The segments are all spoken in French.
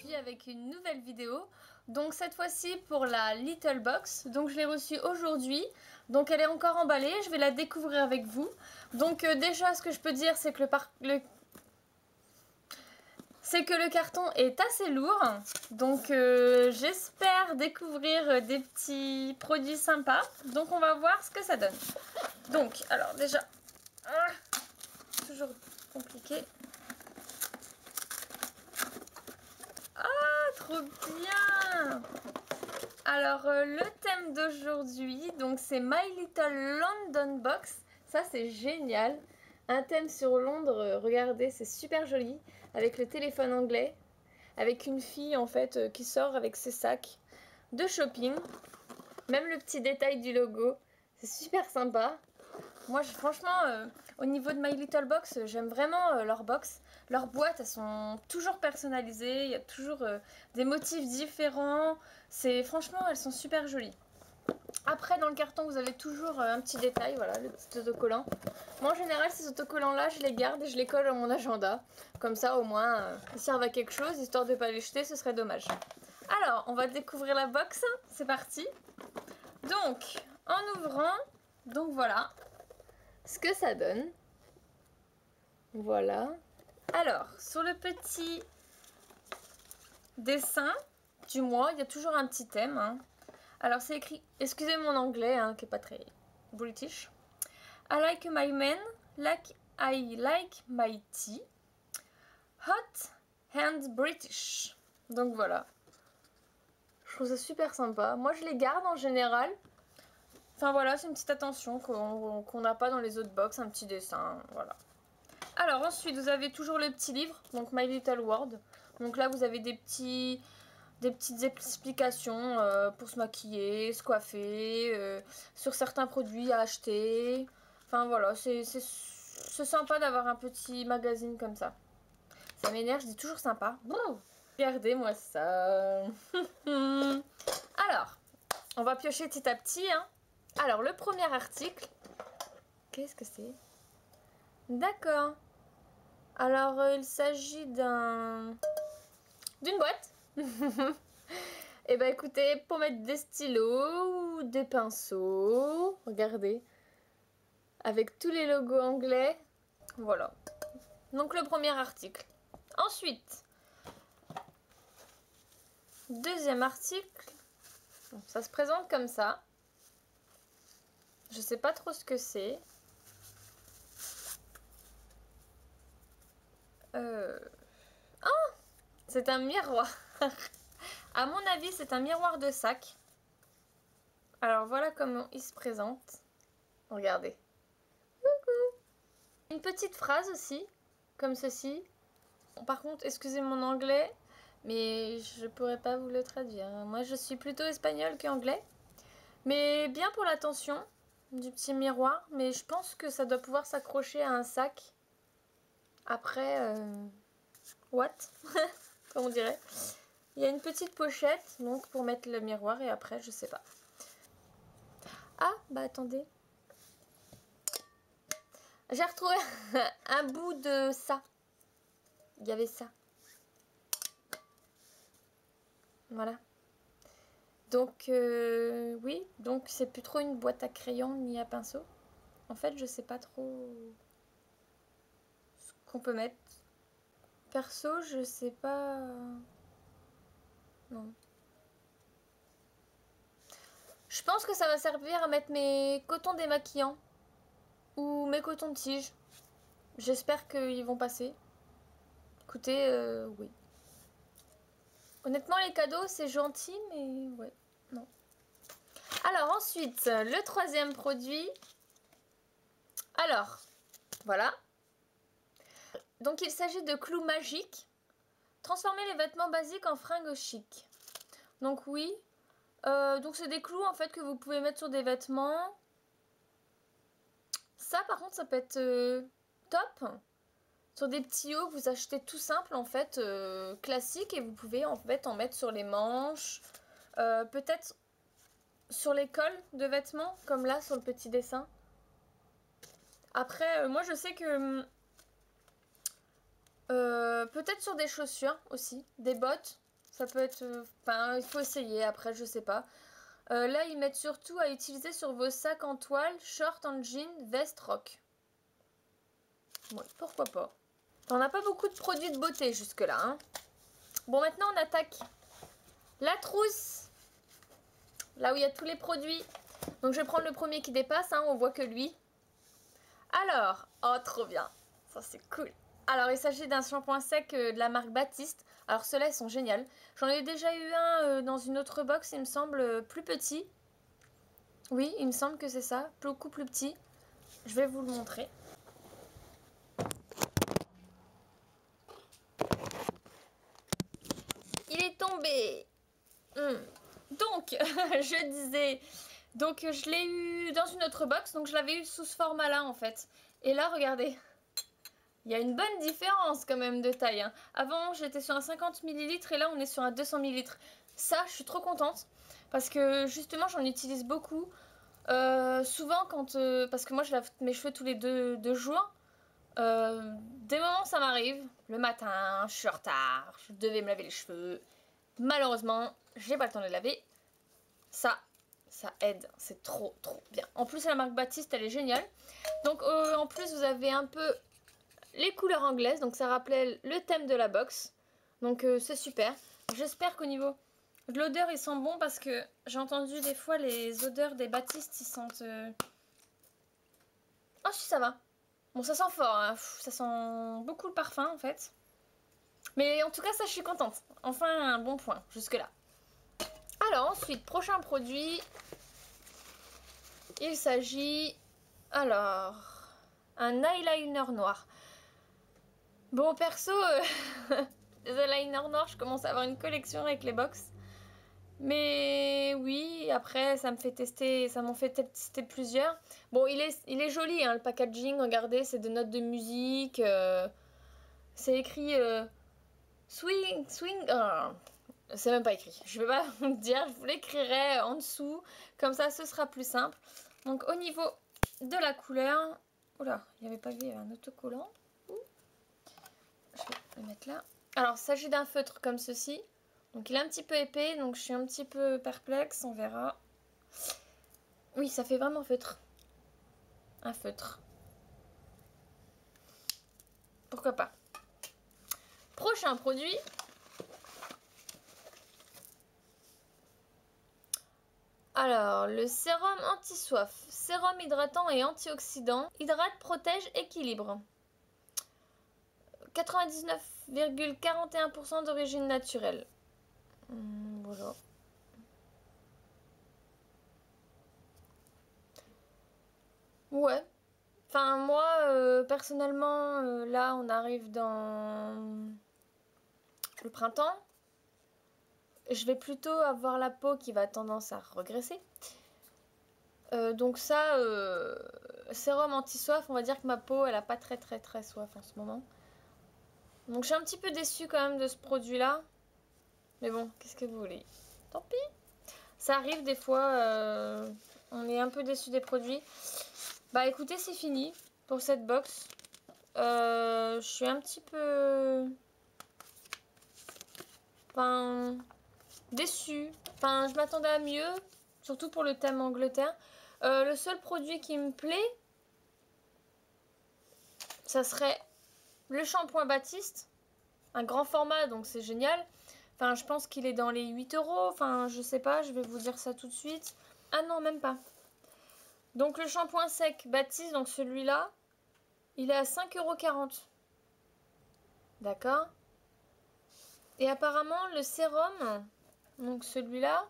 suis avec une nouvelle vidéo. Donc cette fois-ci pour la Little Box. Donc je l'ai reçue aujourd'hui. Donc elle est encore emballée. Je vais la découvrir avec vous. Donc déjà ce que je peux dire c'est que le carton est assez lourd. Donc j'espère découvrir des petits produits sympas. Donc on va voir ce que ça donne. Donc alors déjà, toujours compliqué. Ah, trop bien! Alors, le thème d'aujourd'hui, donc c'est My Little London Box. Ça, c'est génial. Un thème sur Londres, regardez, c'est super joli. Avec le téléphone anglais. Avec une fille, en fait, qui sort avec ses sacs de shopping. Même le petit détail du logo. C'est super sympa. Moi, franchement, au niveau de My Little Box, j'aime vraiment leur box. Leurs boîtes, elles sont toujours personnalisées. Il y a toujours des motifs différents. Franchement, elles sont super jolies. Après, dans le carton, vous avez toujours un petit détail, voilà, le petit autocollant. Moi, en général, ces autocollants-là, je les garde et je les colle à mon agenda. Comme ça, au moins, ils servent à quelque chose, histoire de ne pas les jeter, ce serait dommage. Alors, on va découvrir la box. C'est parti. Donc, en ouvrant, donc voilà ce que ça donne. Voilà. Alors, sur le petit dessin du mois, il y a toujours un petit thème. Hein. Alors, c'est écrit, excusez mon anglais, hein, qui n'est pas très british. I like my men, like I like my tea. Hot and British. Donc voilà. Je trouve ça super sympa. Moi, je les garde en général. Enfin voilà, c'est une petite attention qu'on n'a pas dans les autres box, un petit dessin, voilà. Alors ensuite, vous avez toujours le petit livre, donc My Little World. Donc là, vous avez des petites explications pour se maquiller, se coiffer, sur certains produits à acheter. Enfin voilà, c'est sympa d'avoir un petit magazine comme ça. Ça m'énerve, je dis toujours sympa. Bon, regardez-moi ça. Alors, on va piocher petit à petit, hein. Alors, le premier article, qu'est-ce que c'est? D'accord. Alors, il s'agit d'une boîte. Et ben écoutez, pour mettre des stylos ou des pinceaux, regardez, avec tous les logos anglais, voilà. Donc le premier article. Ensuite, deuxième article, ça se présente comme ça. Je sais pas trop ce que c'est. Oh, c'est un miroir. À mon avis, c'est un miroir de sac. Alors voilà comment il se présente. Regardez. Coucou. Une petite phrase aussi, comme ceci. Par contre, excusez mon anglais, mais je pourrais pas vous le traduire. Moi, je suis plutôt espagnole qu'anglais. Mais bien pour l'attention du petit miroir. Mais je pense que ça doit pouvoir s'accrocher à un sac. Après, what? Comme on dirait. Il y a une petite pochette, donc pour mettre le miroir, et après, je sais pas. Ah, bah attendez. J'ai retrouvé un bout de ça. Il y avait ça. Voilà. Donc, oui, donc c'est plus trop une boîte à crayon ni à pinceau. En fait, je sais pas trop ce qu'on peut mettre. Perso, je sais pas... Non. Je pense que ça va servir à mettre mes cotons démaquillants. Ou mes cotons-tiges. J'espère qu'ils vont passer. Écoutez, oui. Honnêtement, les cadeaux, c'est gentil, mais ouais, non. Alors, ensuite, le troisième produit. Alors, voilà. Donc, il s'agit de clous magiques. Transformer les vêtements basiques en fringues chic. Donc, oui. Donc, c'est des clous, en fait, que vous pouvez mettre sur des vêtements. Ça, par contre, ça peut être top. Sur des petits hauts que vous achetez tout simple, en fait, classique. Et vous pouvez, en fait, en mettre sur les manches. Peut-être sur les cols de vêtements, comme là, sur le petit dessin. Après, moi, je sais que... peut-être sur des chaussures aussi, des bottes. Ça peut être... Enfin, il faut essayer après, je sais pas. Là, ils mettent surtout à utiliser sur vos sacs en toile, short en jean, veste, rock. Ouais, pourquoi pas. On n'a pas beaucoup de produits de beauté jusque-là. Hein. Bon, maintenant, on attaque la trousse. Là où il y a tous les produits. Donc, je vais prendre le premier qui dépasse. Hein, on voit que lui. Alors, oh, trop bien. Ça, c'est cool. Alors, il s'agit d'un shampoing sec de la marque Baptiste. Alors, ceux-là, ils sont géniaux. J'en ai déjà eu un dans une autre box, il me semble, plus petit. Oui, il me semble que c'est ça. Beaucoup plus petit. Je vais vous le montrer. Il est tombé. Donc, je disais... Donc, je l'ai eu dans une autre box. Donc, je l'avais eu sous ce format-là, en fait. Et là, regardez. Il y a une bonne différence quand même de taille. Hein. Avant, j'étais sur un 50 ml et là, on est sur un 200 ml. Ça, je suis trop contente parce que justement, j'en utilise beaucoup. Souvent, quand... parce que moi, je lave mes cheveux tous les deux jours. Des moments, ça m'arrive. Le matin, je suis en retard. Je devais me laver les cheveux. Malheureusement, j'ai pas le temps de les laver. Ça aide. C'est trop bien. En plus, la marque Baptiste, elle est géniale. Donc, en plus, vous avez un peu... les couleurs anglaises, donc ça rappelait le thème de la box. Donc c'est super. J'espère qu'au niveau de l'odeur, ils sont bons parce que j'ai entendu des fois les odeurs des Baptistes, ils sentent... Oh si, ça va. Bon, ça sent fort, hein. Ça sent beaucoup le parfum en fait. Mais en tout cas, ça, je suis contente. Enfin, un bon point jusque-là. Alors ensuite, prochain produit. Il s'agit... Alors... un eyeliner noir. Bon, perso, les eyeliners noirs, je commence à avoir une collection avec les box. Mais oui, après, ça m'en fait tester plusieurs. Bon, il est joli, hein, le packaging, regardez, c'est des notes de musique. C'est écrit swing. C'est même pas écrit. Je vais pas vous dire, je vous l'écrirai en dessous. Comme ça, ce sera plus simple. Donc, au niveau de la couleur... Oula, il n'y avait pas vu, il y avait un autocollant. Je vais le mettre là. Alors, il s'agit d'un feutre comme ceci. Donc, il est un petit peu épais, donc je suis un petit peu perplexe, on verra. Oui, ça fait vraiment feutre. Un feutre. Pourquoi pas. Prochain produit. Alors, le sérum anti-soif. Sérum hydratant et antioxydant. Hydrate, protège, équilibre. 99,41% d'origine naturelle. Voilà. Ouais. Enfin, moi, personnellement, là, on arrive dans le printemps. Je vais plutôt avoir la peau qui va tendance à regresser. Donc ça, sérum anti-soif, on va dire que ma peau, elle a pas très soif en ce moment. Donc je suis un petit peu déçue quand même de ce produit-là. Mais bon, qu'est-ce que vous voulez? Tant pis. Ça arrive des fois, on est un peu déçu des produits. Bah écoutez, c'est fini pour cette box. Je suis un petit peu... Enfin, déçue. Enfin, je m'attendais à mieux, surtout pour le thème Angleterre. Le seul produit qui me plaît, ça serait le shampoing Baptiste. Un grand format, donc c'est génial. Enfin, je pense qu'il est dans les 8 €. Enfin, je sais pas, je vais vous dire ça tout de suite. Ah non, même pas. Donc le shampoing sec Baptiste, donc celui-là, il est à 5,40 €. D'accord. Et apparemment, le sérum, donc celui-là,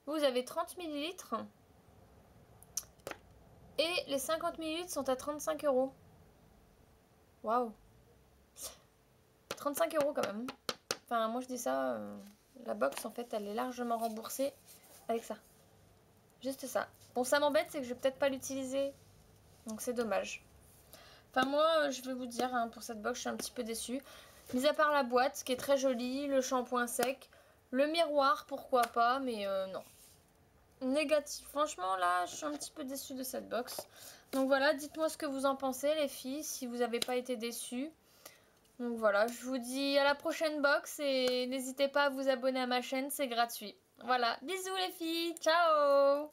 vous avez 30 ml. Et les 50 ml sont à 35 €. Waouh. 35 € quand même. Enfin, moi je dis ça, la box en fait, elle est largement remboursée avec ça. Juste ça. Bon, ça m'embête, c'est que je vais peut-être pas l'utiliser. Donc c'est dommage. Enfin, moi, je vais vous dire, hein, pour cette box, je suis un petit peu déçue. Mis à part la boîte, qui est très jolie, le shampoing sec, le miroir, pourquoi pas, mais non. Négatif. Franchement, là, je suis un petit peu déçue de cette box. Donc voilà, dites-moi ce que vous en pensez, les filles, si vous n'avez pas été déçues. Donc voilà, je vous dis à la prochaine box et n'hésitez pas à vous abonner à ma chaîne, c'est gratuit. Voilà, bisous les filles, ciao!